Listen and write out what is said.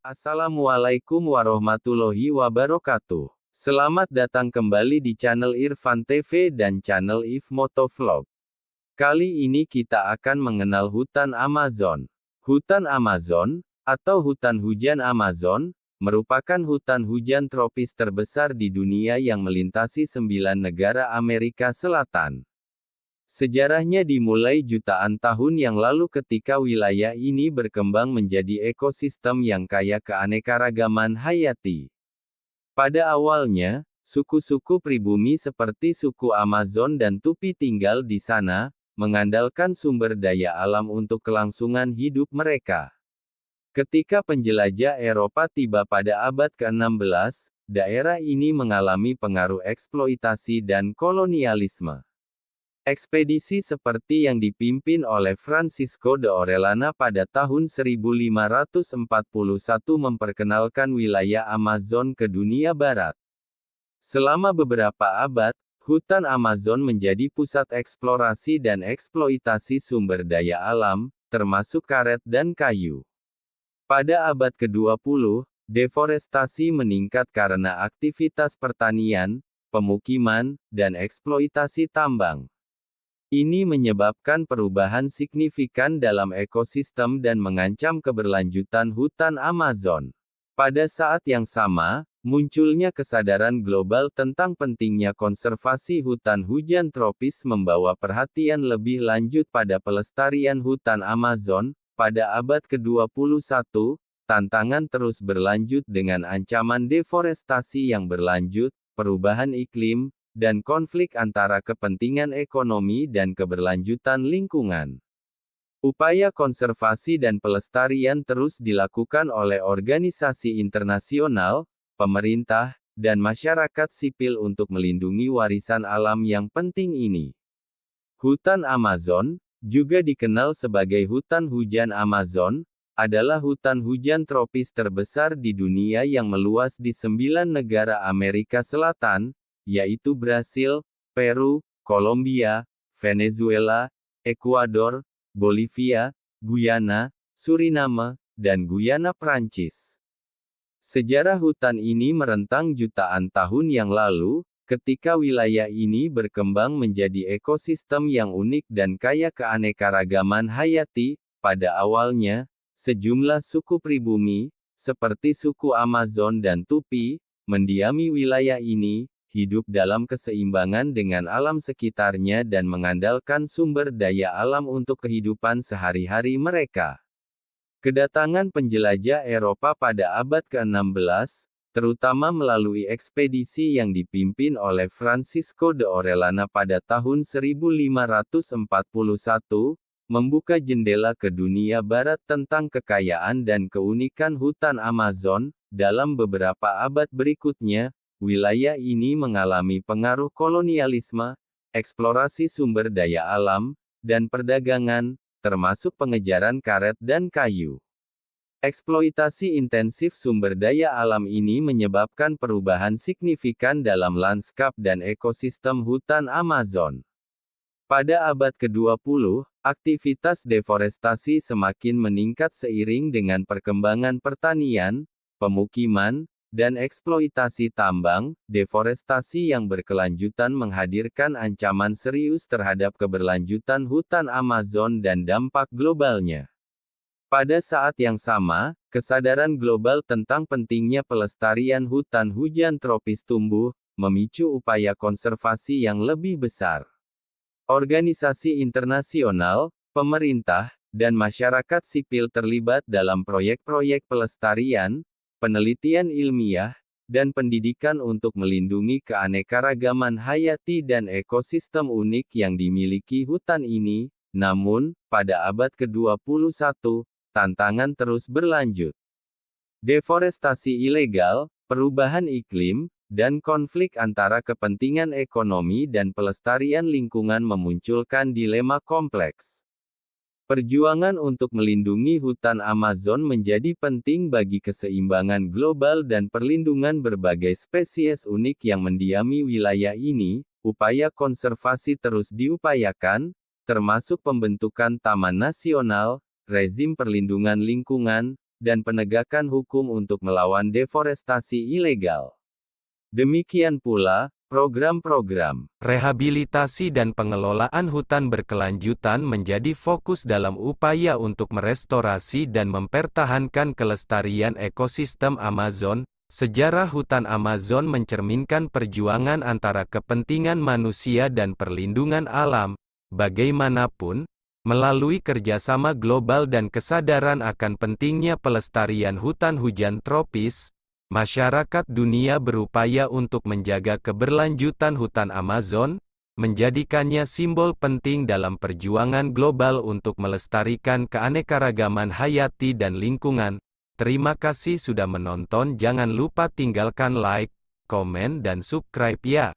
Assalamualaikum warahmatullahi wabarakatuh. Selamat datang kembali di channel Irfan TV dan channel If Motovlog. Kali ini kita akan mengenal hutan Amazon. Hutan Amazon, atau hutan hujan Amazon, merupakan hutan hujan tropis terbesar di dunia yang melintasi 9 negara Amerika Selatan. Sejarahnya dimulai jutaan tahun yang lalu ketika wilayah ini berkembang menjadi ekosistem yang kaya keanekaragaman hayati. Pada awalnya, suku-suku pribumi seperti suku Amazon dan Tupi tinggal di sana, mengandalkan sumber daya alam untuk kelangsungan hidup mereka. Ketika penjelajah Eropa tiba pada abad ke-16, daerah ini mengalami pengaruh eksploitasi dan kolonialisme. Ekspedisi seperti yang dipimpin oleh Francisco de Orellana pada tahun 1541 memperkenalkan wilayah Amazon ke dunia barat. Selama beberapa abad, hutan Amazon menjadi pusat eksplorasi dan eksploitasi sumber daya alam, termasuk karet dan kayu. Pada abad ke-20, deforestasi meningkat karena aktivitas pertanian, pemukiman, dan eksploitasi tambang. Ini menyebabkan perubahan signifikan dalam ekosistem dan mengancam keberlanjutan hutan Amazon. Pada saat yang sama, munculnya kesadaran global tentang pentingnya konservasi hutan hujan tropis membawa perhatian lebih lanjut pada pelestarian hutan Amazon. Pada abad ke-21, tantangan terus berlanjut dengan ancaman deforestasi yang berlanjut, perubahan iklim, dan konflik antara kepentingan ekonomi dan keberlanjutan lingkungan. Upaya konservasi dan pelestarian terus dilakukan oleh organisasi internasional, pemerintah, dan masyarakat sipil untuk melindungi warisan alam yang penting ini. Hutan Amazon, juga dikenal sebagai hutan hujan Amazon, adalah hutan hujan tropis terbesar di dunia yang meluas di 9 negara Amerika Selatan, yaitu Brasil, Peru, Kolombia, Venezuela, Ekuador, Bolivia, Guyana, Suriname, dan Guyana Prancis. Sejarah hutan ini merentang jutaan tahun yang lalu, ketika wilayah ini berkembang menjadi ekosistem yang unik dan kaya keanekaragaman hayati. Pada awalnya, sejumlah suku pribumi, seperti suku Amazon dan Tupi, mendiami wilayah ini, hidup dalam keseimbangan dengan alam sekitarnya dan mengandalkan sumber daya alam untuk kehidupan sehari-hari mereka. Kedatangan penjelajah Eropa pada abad ke-16, terutama melalui ekspedisi yang dipimpin oleh Francisco de Orellana pada tahun 1541, membuka jendela ke dunia barat tentang kekayaan dan keunikan hutan Amazon. Dalam beberapa abad berikutnya, wilayah ini mengalami pengaruh kolonialisme, eksplorasi sumber daya alam, dan perdagangan, termasuk pengejaran karet dan kayu. Eksploitasi intensif sumber daya alam ini menyebabkan perubahan signifikan dalam lanskap dan ekosistem hutan Amazon. Pada abad ke-20, aktivitas deforestasi semakin meningkat seiring dengan perkembangan pertanian, pemukiman, dan eksploitasi tambang. Deforestasi yang berkelanjutan menghadirkan ancaman serius terhadap keberlanjutan hutan Amazon dan dampak globalnya. Pada saat yang sama, kesadaran global tentang pentingnya pelestarian hutan hujan tropis tumbuh, memicu upaya konservasi yang lebih besar. Organisasi internasional, pemerintah, dan masyarakat sipil terlibat dalam proyek-proyek pelestarian, penelitian ilmiah, dan pendidikan untuk melindungi keanekaragaman hayati dan ekosistem unik yang dimiliki hutan ini. Namun, pada abad ke-21, tantangan terus berlanjut. Deforestasi ilegal, perubahan iklim, dan konflik antara kepentingan ekonomi dan pelestarian lingkungan memunculkan dilema kompleks. Perjuangan untuk melindungi hutan Amazon menjadi penting bagi keseimbangan global dan perlindungan berbagai spesies unik yang mendiami wilayah ini. Upaya konservasi terus diupayakan, termasuk pembentukan taman nasional, rezim perlindungan lingkungan, dan penegakan hukum untuk melawan deforestasi ilegal. Demikian pula, program-program rehabilitasi dan pengelolaan hutan berkelanjutan menjadi fokus dalam upaya untuk merestorasi dan mempertahankan kelestarian ekosistem Amazon. Sejarah hutan Amazon mencerminkan perjuangan antara kepentingan manusia dan perlindungan alam. Bagaimanapun, melalui kerjasama global dan kesadaran akan pentingnya pelestarian hutan hujan tropis, masyarakat dunia berupaya untuk menjaga keberlanjutan hutan Amazon, menjadikannya simbol penting dalam perjuangan global untuk melestarikan keanekaragaman hayati dan lingkungan. Terima kasih sudah menonton. Jangan lupa tinggalkan like, komen dan subscribe ya.